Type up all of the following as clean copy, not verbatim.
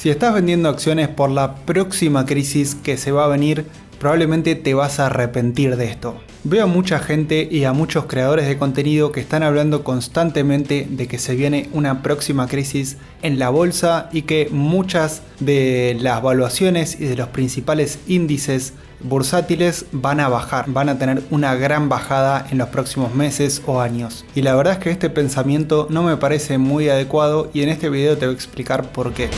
Si estás vendiendo acciones por la próxima crisis que se va a venir, probablemente te vas a arrepentir de esto. Veo a mucha gente y a muchos creadores de contenido que están hablando constantemente de que se viene una próxima crisis en la bolsa y que muchas de las valuaciones y de los principales índices bursátiles van a bajar, van a tener una gran bajada en los próximos meses o años. Y la verdad es que este pensamiento no me parece muy adecuado y en este video te voy a explicar por qué.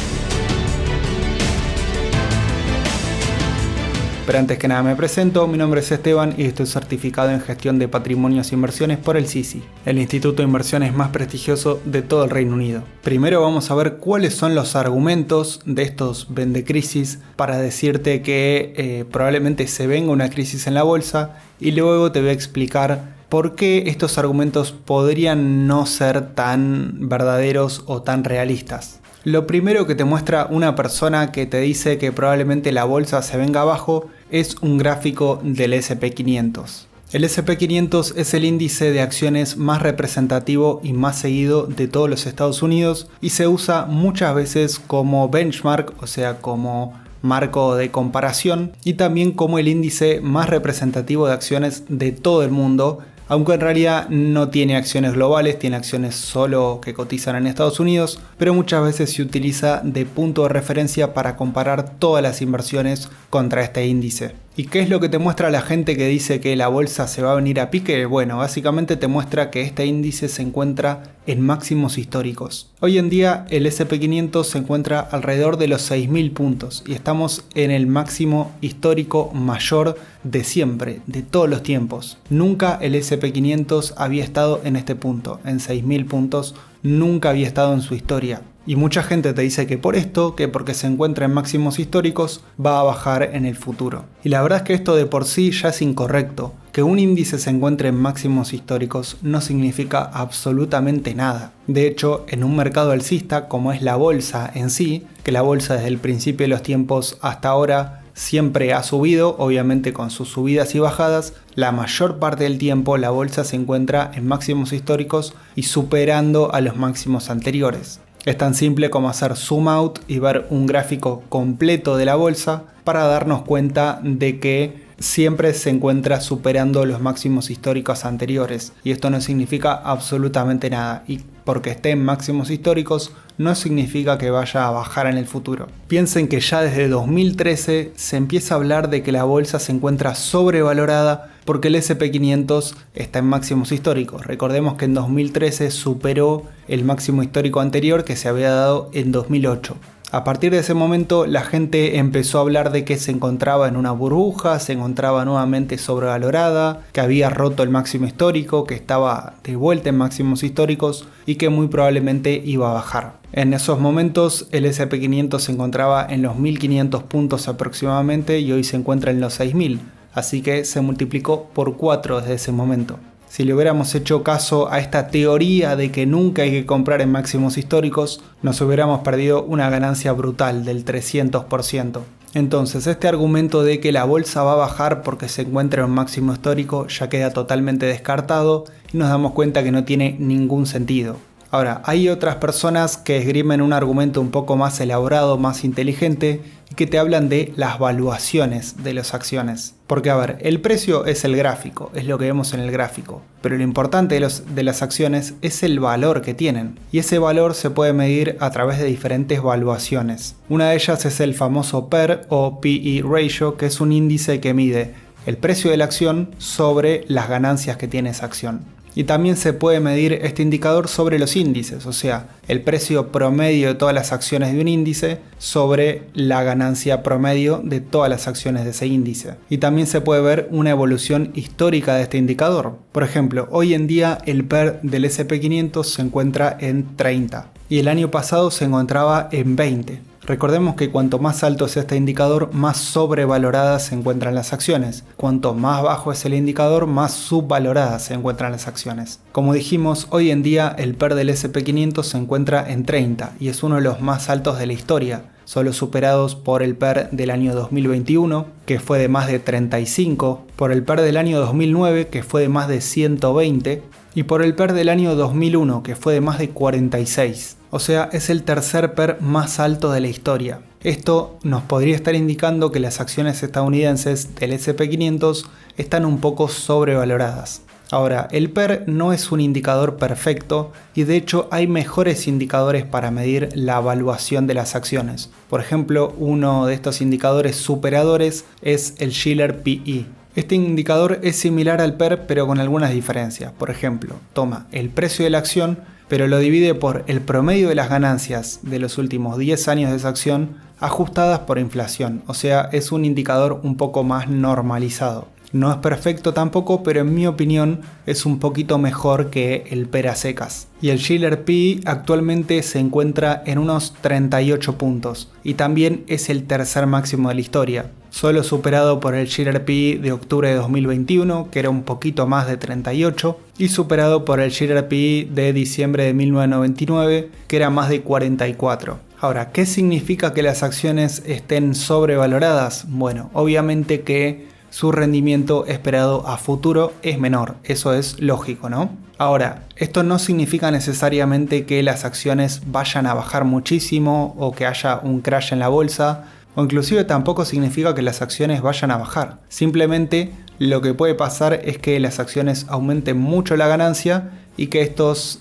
Pero antes que nada me presento, mi nombre es Esteban y estoy certificado en gestión de patrimonios e inversiones por el CISI, el instituto de inversiones más prestigioso de todo el Reino Unido. Primero vamos a ver cuáles son los argumentos de estos vendecrisis para decirte que probablemente se venga una crisis en la bolsa y luego te voy a explicar por qué estos argumentos podrían no ser tan verdaderos o tan realistas. Lo primero que te muestra una persona que te dice que probablemente la bolsa se venga abajo es un gráfico del SP500. El SP500 es el índice de acciones más representativo y más seguido de todos los Estados Unidos y se usa muchas veces como benchmark, o sea, como marco de comparación y también como el índice más representativo de acciones de todo el mundo. Aunque en realidad no tiene acciones globales, tiene acciones solo que cotizan en Estados Unidos, pero muchas veces se utiliza de punto de referencia para comparar todas las inversiones contra este índice. ¿Y qué es lo que te muestra la gente que dice que la bolsa se va a venir a pique? Bueno, básicamente te muestra que este índice se encuentra en máximos históricos. Hoy en día el SP500 se encuentra alrededor de los 6.000 puntos y estamos en el máximo histórico mayor de siempre, de todos los tiempos. Nunca el SP500 había estado en este punto, en 6.000 puntos, nunca había estado en su historia. Y mucha gente te dice que por esto, que porque se encuentra en máximos históricos, va a bajar en el futuro. Y la verdad es que esto de por sí ya es incorrecto. Que un índice se encuentre en máximos históricos no significa absolutamente nada. De hecho, en un mercado alcista como es la bolsa en sí, que la bolsa desde el principio de los tiempos hasta ahora siempre ha subido, obviamente con sus subidas y bajadas, la mayor parte del tiempo la bolsa se encuentra en máximos históricos y superando a los máximos anteriores. Es tan simple como hacer zoom out y ver un gráfico completo de la bolsa para darnos cuenta de que siempre se encuentra superando los máximos históricos anteriores. Y esto no significa absolutamente nada. Y porque esté en máximos históricos no significa que vaya a bajar en el futuro. Piensen que ya desde 2013 se empieza a hablar de que la bolsa se encuentra sobrevalorada porque el SP500 está en máximos históricos. Recordemos que en 2013 superó el máximo histórico anterior que se había dado en 2008. A partir de ese momento la gente empezó a hablar de que se encontraba en una burbuja, se encontraba nuevamente sobrevalorada, que había roto el máximo histórico, que estaba de vuelta en máximos históricos y que muy probablemente iba a bajar. En esos momentos el SP500 se encontraba en los 1500 puntos aproximadamente y hoy se encuentra en los 6000, así que se multiplicó por 4 desde ese momento. Si le hubiéramos hecho caso a esta teoría de que nunca hay que comprar en máximos históricos, nos hubiéramos perdido una ganancia brutal del 300%. Entonces, este argumento de que la bolsa va a bajar porque se encuentra en un máximo histórico ya queda totalmente descartado y nos damos cuenta que no tiene ningún sentido. Ahora, hay otras personas que esgrimen un argumento un poco más elaborado, más inteligente, y que te hablan de las valuaciones de las acciones. Porque, a ver, el precio es el gráfico, es lo que vemos en el gráfico, pero lo importante de las acciones es el valor que tienen, y ese valor se puede medir a través de diferentes valuaciones. Una de ellas es el famoso PER o PE Ratio, que es un índice que mide el precio de la acción sobre las ganancias que tiene esa acción. Y también se puede medir este indicador sobre los índices, o sea, el precio promedio de todas las acciones de un índice sobre la ganancia promedio de todas las acciones de ese índice. Y también se puede ver una evolución histórica de este indicador. Por ejemplo, hoy en día el PER del SP500 se encuentra en 30 y el año pasado se encontraba en 20. Recordemos que cuanto más alto es este indicador, más sobrevaloradas se encuentran las acciones. Cuanto más bajo es el indicador, más subvaloradas se encuentran las acciones. Como dijimos, hoy en día el PER del SP500 se encuentra en 30 y es uno de los más altos de la historia, solo superados por el PER del año 2021, que fue de más de 35, por el PER del año 2009, que fue de más de 120, y por el PER del año 2001, que fue de más de 46. O sea, es el tercer PER más alto de la historia. Esto nos podría estar indicando que las acciones estadounidenses del S&P 500 están un poco sobrevaloradas. Ahora, el PER no es un indicador perfecto y de hecho hay mejores indicadores para medir la evaluación de las acciones. Por ejemplo, uno de estos indicadores superadores es el Shiller P/E. Este indicador es similar al PER pero con algunas diferencias. Por ejemplo, toma el precio de la acción pero lo divide por el promedio de las ganancias de los últimos 10 años de esa acción ajustadas por inflación. O sea, es un indicador un poco más normalizado. No es perfecto tampoco, pero en mi opinión es un poquito mejor que el PER a secas. Y el Shiller P actualmente se encuentra en unos 38 puntos y también es el tercer máximo de la historia, solo superado por el Shiller P de octubre de 2021, que era un poquito más de 38, y superado por el Shiller P de diciembre de 1999, que era más de 44. Ahora, ¿qué significa que las acciones estén sobrevaloradas? Bueno, obviamente que su rendimiento esperado a futuro es menor, eso es lógico, ¿no? Ahora, esto no significa necesariamente que las acciones vayan a bajar muchísimo o que haya un crash en la bolsa, o inclusive tampoco significa que las acciones vayan a bajar. Simplemente lo que puede pasar es que las acciones aumenten mucho la ganancia y que estos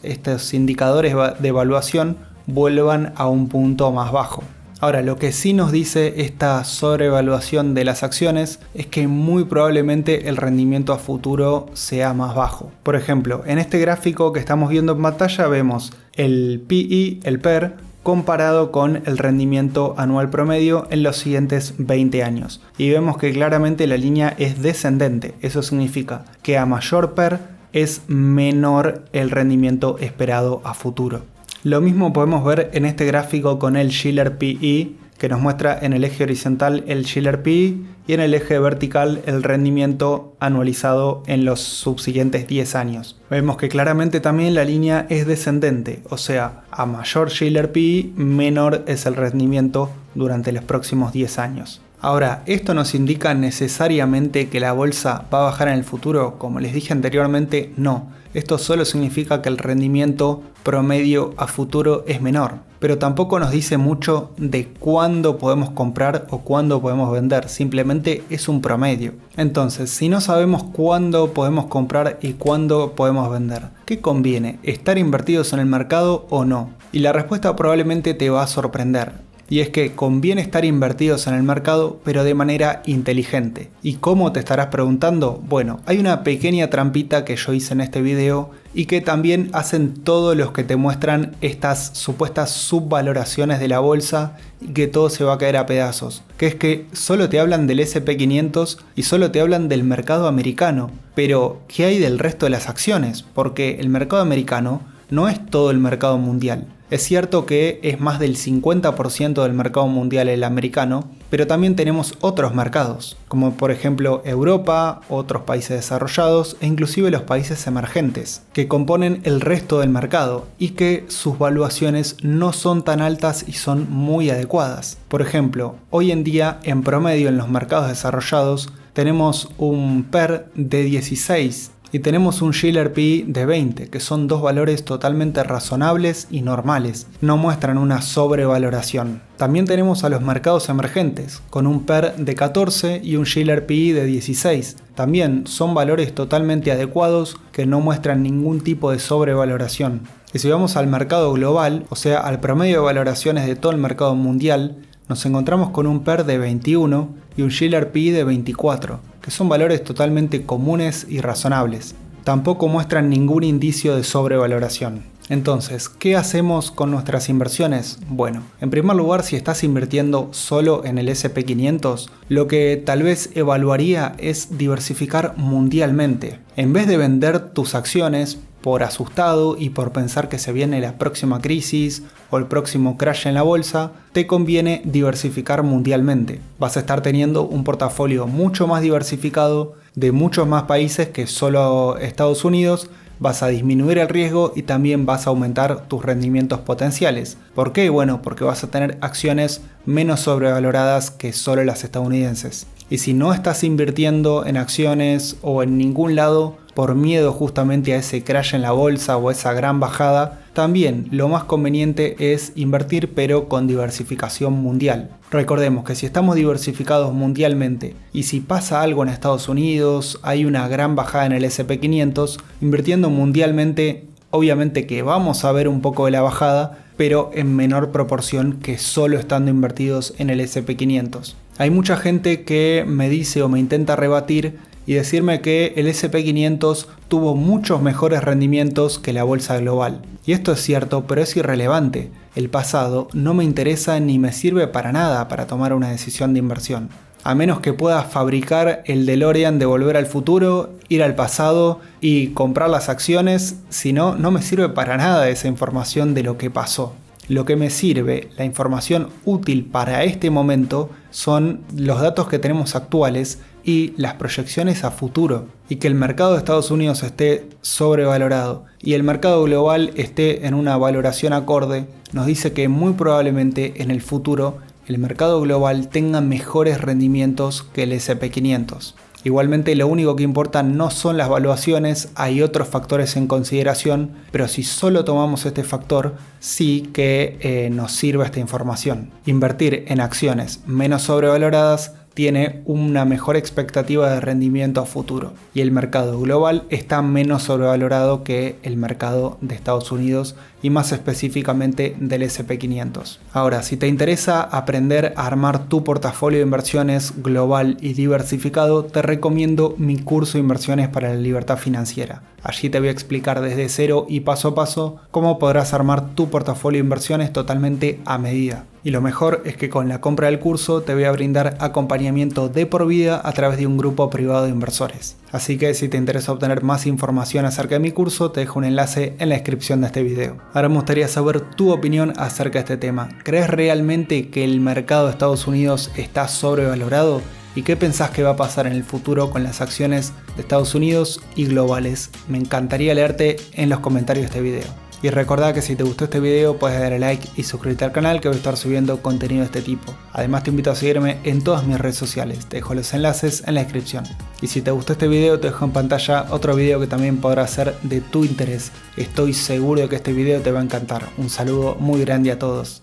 indicadores de evaluación vuelvan a un punto más bajo. Ahora, lo que sí nos dice esta sobrevaluación de las acciones es que muy probablemente el rendimiento a futuro sea más bajo. Por ejemplo, en este gráfico que estamos viendo en pantalla vemos el PE, el PER, comparado con el rendimiento anual promedio en los siguientes 20 años. Y vemos que claramente la línea es descendente. Eso significa que a mayor PER es menor el rendimiento esperado a futuro. Lo mismo podemos ver en este gráfico con el Shiller P/E, que nos muestra en el eje horizontal el Shiller P/E y en el eje vertical el rendimiento anualizado en los subsiguientes 10 años. Vemos que claramente también la línea es descendente, o sea, a mayor Shiller P/E, menor es el rendimiento durante los próximos 10 años. Ahora, ¿esto nos indica necesariamente que la bolsa va a bajar en el futuro? Como les dije anteriormente, no. Esto solo significa que el rendimiento promedio a futuro es menor, pero tampoco nos dice mucho de cuándo podemos comprar o cuándo podemos vender, simplemente es un promedio. Entonces, si no sabemos cuándo podemos comprar y cuándo podemos vender, ¿qué conviene? ¿Estar invertidos en el mercado o no? Y la respuesta probablemente te va a sorprender. Y es que conviene estar invertidos en el mercado, pero de manera inteligente. ¿Y cómo, te estarás preguntando? Bueno, hay una pequeña trampita que yo hice en este video y que también hacen todos los que te muestran estas supuestas subvaloraciones de la bolsa y que todo se va a caer a pedazos. Que es que solo te hablan del S&P 500 y solo te hablan del mercado americano. Pero, ¿qué hay del resto de las acciones? Porque el mercado americano no es todo el mercado mundial. Es cierto que es más del 50% del mercado mundial el americano, pero también tenemos otros mercados, como por ejemplo Europa, otros países desarrollados e inclusive los países emergentes, que componen el resto del mercado y que sus valuaciones no son tan altas y son muy adecuadas. Por ejemplo, hoy en día en promedio en los mercados desarrollados tenemos un PER de 16 y tenemos un Shiller P de 20, que son dos valores totalmente razonables y normales, no muestran una sobrevaloración. También tenemos a los mercados emergentes, con un PER de 14 y un Shiller P de 16. También son valores totalmente adecuados que no muestran ningún tipo de sobrevaloración. Y si vamos al mercado global, o sea, al promedio de valoraciones de todo el mercado mundial, nos encontramos con un PER de 21 y un Shiller P de 24, que son valores totalmente comunes y razonables. Tampoco muestran ningún indicio de sobrevaloración. Entonces, ¿qué hacemos con nuestras inversiones? Bueno, en primer lugar, si estás invirtiendo solo en el S&P 500, lo que tal vez evaluaría es diversificar mundialmente. En vez de vender tus acciones por asustado y por pensar que se viene la próxima crisis o el próximo crash en la bolsa, te conviene diversificar mundialmente. Vas a estar teniendo un portafolio mucho más diversificado de muchos más países que solo Estados Unidos. Vas a disminuir el riesgo y también vas a aumentar tus rendimientos potenciales. ¿Por qué? Bueno, porque vas a tener acciones menos sobrevaloradas que solo las estadounidenses. Y si no estás invirtiendo en acciones o en ningún lado, por miedo justamente a ese crash en la bolsa o esa gran bajada, también lo más conveniente es invertir pero con diversificación mundial. Recordemos que si estamos diversificados mundialmente y si pasa algo en Estados Unidos, hay una gran bajada en el S&P 500, invirtiendo mundialmente, obviamente que vamos a ver un poco de la bajada, pero en menor proporción que solo estando invertidos en el S&P 500. Hay mucha gente que me dice o me intenta rebatir y decirme que el S&P 500 tuvo muchos mejores rendimientos que la bolsa global. Y esto es cierto, pero es irrelevante. El pasado no me interesa ni me sirve para nada para tomar una decisión de inversión. A menos que pueda fabricar el DeLorean de Volver al Futuro, ir al pasado y comprar las acciones, si no, no me sirve para nada esa información de lo que pasó. Lo que me sirve, la información útil para este momento, son los datos que tenemos actuales y las proyecciones a futuro. Y que el mercado de Estados Unidos esté sobrevalorado y el mercado global esté en una valoración acorde, nos dice que muy probablemente en el futuro el mercado global tenga mejores rendimientos que el S&P 500. Igualmente lo único que importa no son las valuaciones, hay otros factores en consideración, pero si solo tomamos este factor, sí que nos sirve esta información. Invertir en acciones menos sobrevaloradas tiene una mejor expectativa de rendimiento a futuro y el mercado global está menos sobrevalorado que el mercado de Estados Unidos y más específicamente del S&P 500. Ahora, si te interesa aprender a armar tu portafolio de inversiones global y diversificado, te recomiendo mi curso de inversiones para la libertad financiera. Allí te voy a explicar desde cero y paso a paso cómo podrás armar tu portafolio de inversiones totalmente a medida. Y lo mejor es que con la compra del curso te voy a brindar acompañamiento de por vida a través de un grupo privado de inversores. Así que si te interesa obtener más información acerca de mi curso, te dejo un enlace en la descripción de este video. Ahora me gustaría saber tu opinión acerca de este tema. ¿Crees realmente que el mercado de Estados Unidos está sobrevalorado? ¿Y qué pensás que va a pasar en el futuro con las acciones de Estados Unidos y globales? Me encantaría leerte en los comentarios de este video. Y recordá que si te gustó este video puedes darle like y suscribirte al canal, que voy a estar subiendo contenido de este tipo. Además te invito a seguirme en todas mis redes sociales, te dejo los enlaces en la descripción. Y si te gustó este video te dejo en pantalla otro video que también podrá ser de tu interés. Estoy seguro de que este video te va a encantar. Un saludo muy grande a todos.